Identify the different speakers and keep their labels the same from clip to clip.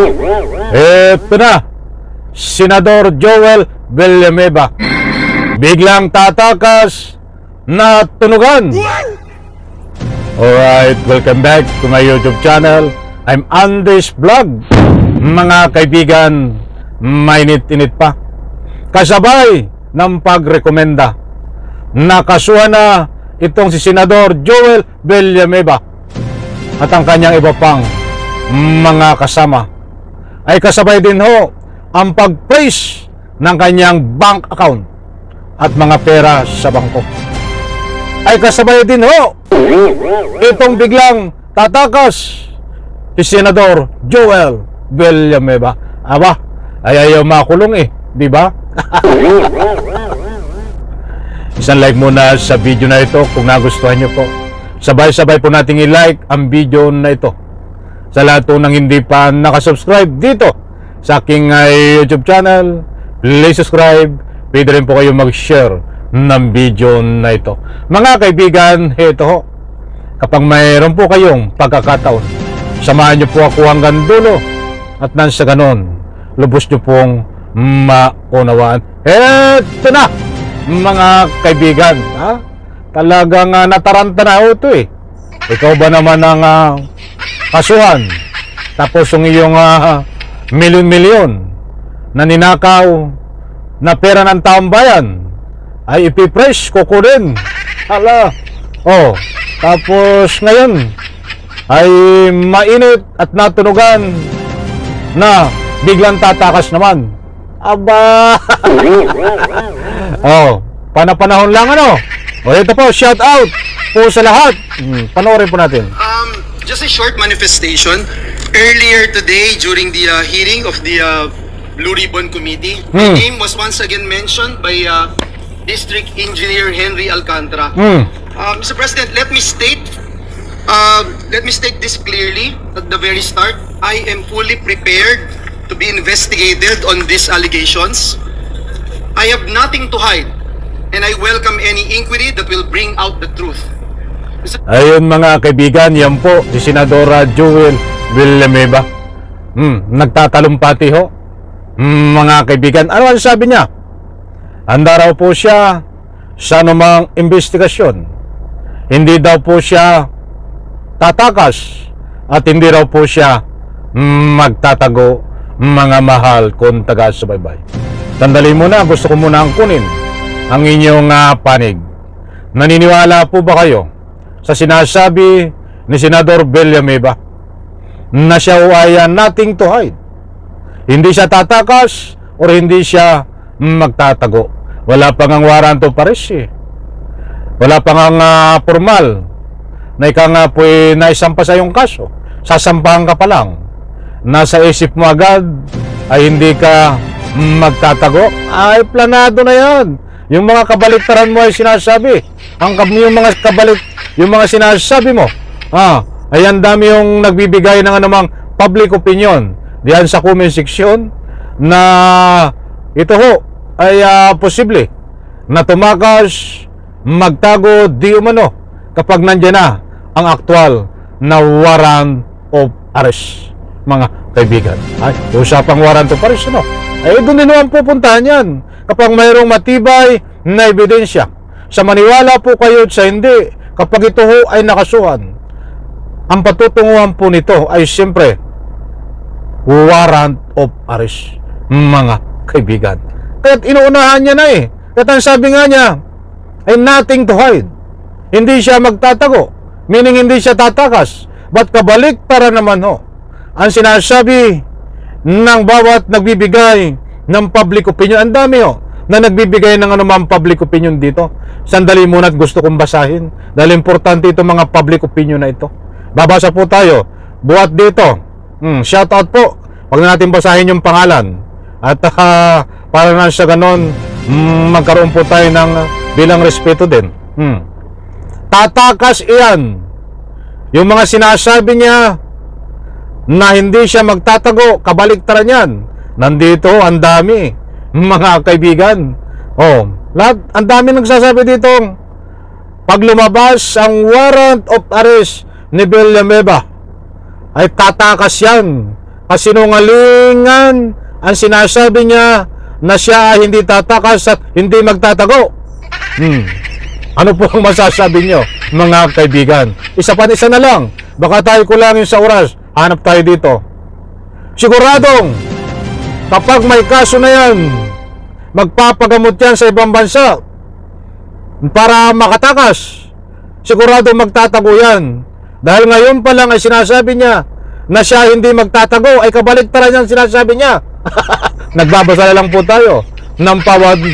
Speaker 1: Eto na, Senador Joel Villanueva. Biglang tatakas na tunugan. Alright, welcome back to my YouTube channel. I'm Andy's Vlog. Mga kaibigan, mainit-init pa. Kasabay ng pagrekomenda, nakasuhan na itong si Senador Joel Villanueva at ang kanyang iba pang mga kasama. Ay kasabay din ho ang pag-freeze ng kanyang bank account at mga pera sa bangko. Ay kasabay din ho itong biglang tatakas si Senador Joel Villanueva. Aba, ay ayaw makulong di ba? Isang like muna sa video na ito kung nagustuhan nyo po. Sabay-sabay po nating i-like ang video na ito. Sa lahat po ng hindi pa nakasubscribe dito sa aking YouTube channel, please subscribe. Pwede rin po kayo mag-share ng video na ito. Mga kaibigan, ito ho. Kapag mayroon po kayong pagkakataon, samahan nyo po ako hanggang dulo at nang sa ganon, lubos nyo pong maunawaan. Ito na, mga kaibigan. Talagang nataranta na ito Ikaw ba naman ang kasuhan? Tapos yung iyong milyon-milyon na ninakaw na pera ng taong bayan ay ipipresh, kukunin. Hala. Tapos ngayon ay mainit at natunugan na biglang tatakas naman. Aba. Panapanahon lang ito po, shout out po sa lahat. Panoorin po natin.
Speaker 2: Just a short manifestation. Earlier today, during the hearing of the Blue Ribbon Committee, my name was once again mentioned by District Engineer Henry Alcantara. Mr. President, let me state this clearly at the very start. I am fully prepared to be investigated on these allegations. I have nothing to hide, and I welcome any inquiry that will bring out the truth.
Speaker 1: Ayun mga kaibigan, yan po si Senadora Joel Villanueva. Nagtatalumpati ho. Mga kaibigan, ano ang sabi niya? Handa raw po siya sa anumang investigasyon. Hindi daw po siya tatakas at hindi raw po siya magtatago, mga mahal kong taga-subaybay. Sandali muna, gusto ko muna ang kunin ang inyong panig. Naniniwala po ba kayo sa sinasabi ni Senador Villanueva na siya ay nothing to hide? Hindi siya tatakas o hindi siya magtatago. Wala pang ang warrant of arrest Wala pang ang formal na ika nga po naisampa sa iyong kaso. Sasampahan ka pa lang. Nasa isip mo agad ay hindi ka magtatago. Ay planado na yan. Yung mga kabaliktaran mo ay sinasabi. Yung mga sinasabi mo ay ang dami yung nagbibigay ng anumang public opinion diyan sa comment section na ito ho ay posible na tumakas, magtago di umano kapag nandiyan na ang aktual na warrant of arrest. Mga kaibigan, usapang warrant of arrest ay doon din naman pupuntahan yan kapag mayroong matibay na ebidensya. Sa maniwala po kayo sa hindi, kapag ito ho ay nakasuhan, ang patutunguhan po nito ay siyempre warrant of arrest, mga kaibigan. Kaya't inuunahan niya na Kaya't ang sabi nga niya ay nothing to hide. Hindi siya magtatago, meaning hindi siya tatakas. But kabalik para naman ang sinasabi ng bawat nagbibigay ng public opinion. Ang dami na nagbibigay ng anumang public opinion dito. Sandali muna at gusto kong basahin dahil importante itong mga public opinion na ito. Babasa po tayo. Buhat dito. Shout out po. Huwag na natin basahin yung pangalan. At para na sa ganon, magkaroon po tayo ng bilang respeto din. Tatakas iyan. Yung mga sinasabi niya na hindi siya magtatago, kabaliktaran yan. Nandito, ang dami, mga kaibigan. Lahat, ang dami nagsasabi dito. Pag lumabas ang warrant of arrest ni Villanueva, ay tatakas yan kasinungalingan ang sinasabi niya na siya ay hindi tatakas at hindi magtatago. Ano po ang masasabi niyo, mga kaibigan? Isa na lang. Baka tayo kulangin sa oras. Hanap tayo dito. Siguradong, kapag may kaso na yan, magpapagamot yan sa ibang bansa para makatakas. Siguradong magtatago yan. Dahil ngayon pa lang ay sinasabi niya na siya hindi magtatago, ay kabaliktaran yan sinasabi niya. Nagbabasa na lang po tayo ng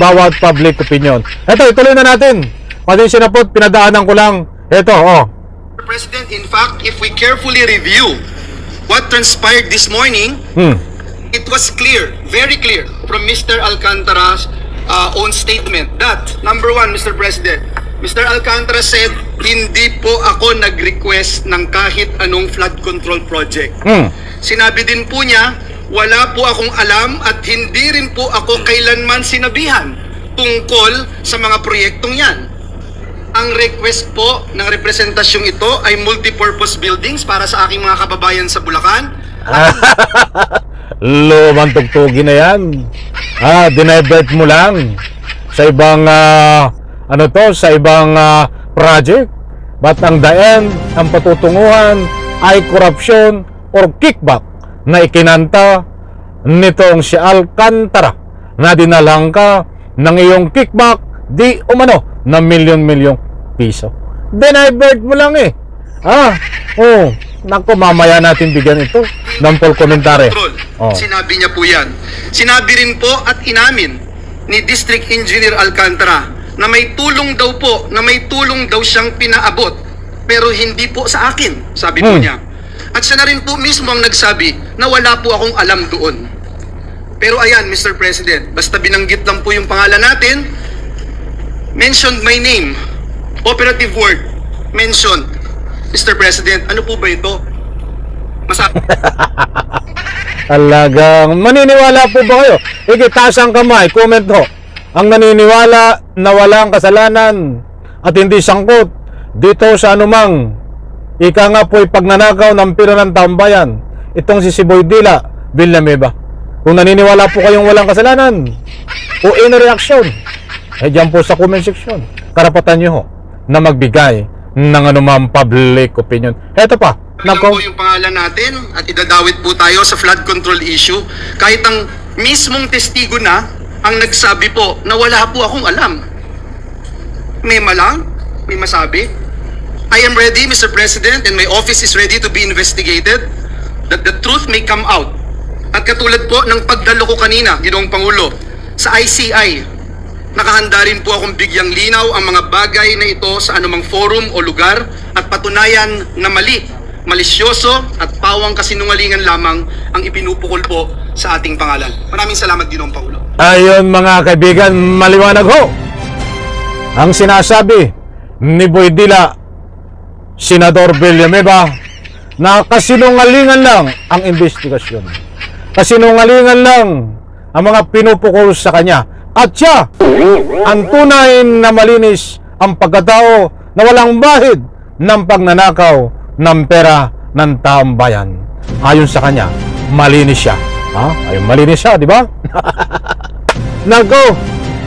Speaker 1: bawat public opinion. Ito, ituloy na natin. Pasensya na po, pinadaanan ko lang. Ito,
Speaker 2: Mr. President, in fact, if we carefully review what transpired this morning, it was clear, very clear, from Mr. Alcantara's own statement that, number one, Mr. President, Mr. Alcantara said, hindi po ako nag-request ng kahit anong flood control project. Sinabi din po niya, wala po akong alam at hindi rin po ako kailanman sinabihan tungkol sa mga proyektong yan. Ang request po ng representasyong ito ay multipurpose buildings para sa aking mga kababayan sa Bulacan.
Speaker 1: Lumang tugtugin na yan. Dinivert mo lang sa ibang sa ibang project. But ang the end, ang patutunguhan ay korupsyon or kickback na ikinanta nitong si Alcantara na dinalang ka ng iyong kickback di umano na milyon-milyong piso. Dinivert mo lang eh. Naku, mamaya natin bigyan ito ng full commentary.
Speaker 2: Sinabi niya po yan. Sinabi rin po at inamin ni District Engineer Alcantara na may tulong daw siyang pinaabot pero hindi po sa akin, sabi po niya. At siya na rin po mismo ang nagsabi na wala po akong alam doon. Pero ayan, Mr. President, basta binanggit lang po yung pangalan natin, mentioned my name, operative word, mentioned. Mr. President, ano po ba ito?
Speaker 1: Talagang maniniwala po ba kayo? Taas ang kamay, comment ho. Ang naniniwala na walang kasalanan at hindi sangkot dito sa anumang ika nga po'y pagnanakaw ng pira ng tambayan, itong si Siboy Dila Villanueva. Kung naniniwala po kayong walang kasalanan o in reaction, dyan po sa comment section, karapatan nyo ho na magbigay ng anumang public opinion. Heto pa,
Speaker 2: po yung pangalan natin at idadawit po tayo sa flood control issue kahit ang mismong testigo na ang nagsabi po na wala po akong alam. May malang? May masabi? I am ready, Mr. President, and my office is ready to be investigated, that the truth may come out. At katulad po ng pagdalo ko kanina, Ginoong Pangulo, sa ICI, nakahanda rin po akong bigyang linaw ang mga bagay na ito sa anumang forum o lugar at patunayan na mali, malisyoso at pawang kasinungalingan lamang ang ipinupukol po sa ating pangalan. Maraming salamat, Ginoong Pangulo.
Speaker 1: Ayun mga kaibigan, maliwanag ho ang sinasabi ni Boy Dila, Senador Villanueva, na kasinungalingan lang ang investigasyon. Kasinungalingan lang ang mga pinupukol sa kanya. At siya, ang tunay na malinis ang pagkatao na walang bahid ng pagnanakaw ng pera ng taong bayan. Ayon sa kanya, malinis siya. Ayun, malinis siya, di ba? Nako,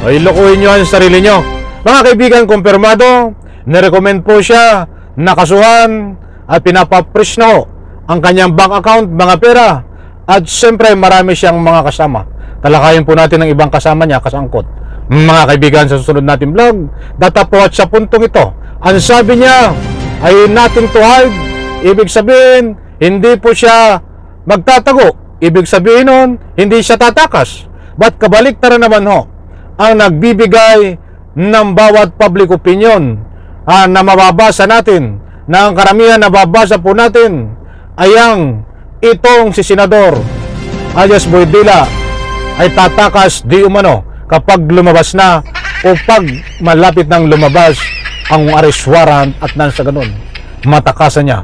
Speaker 1: ay lukuhin nyo ang sarili nyo. Mga kaibigan, kumpirmado, nirecommend po siya, nakasuhan at pinapapresh na ho ang kanyang bank account, mga pera. At siyempre, marami siyang mga kasama. Talakayin po natin ang ibang kasama niya, kasangkot. Mga kaibigan, sa susunod natin vlog, datapot sa puntong ito. Ang sabi niya ay nothing to hide. Ibig sabihin, hindi po siya magtatago. Ibig sabihin nun, hindi siya tatakas. Ba't kabaliktaran naman ho ang nagbibigay ng bawat public opinion na mababasa natin, na ang karamihan na babasa po natin ay ang itong si Senador alias Boy Dila ay tatakas di umano kapag lumabas na o pag malapit nang lumabas ang arrest warrant at nang sa ganun matakasan niya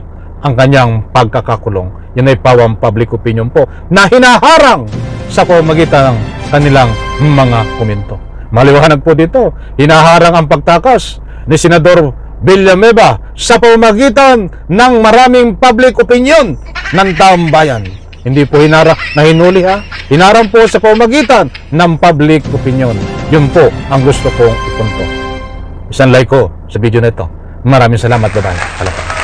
Speaker 1: ang kanyang pagkakakulong. Yan ay pawang public opinion po na hinaharang sa pamamagitan ng kanilang mga komento. Maliwanag po dito, hinaharang ang pagtakas ni Senador Villanueva sa pamamagitan ng maraming public opinion ng taong bayan. Hindi po hinarang na hinuli ha. Hinarang po sa pamamagitan ng public opinion. Yun po ang gusto kong ipunto. Isang like ko sa video na ito. Maraming salamat. Bye-bye. Palapan.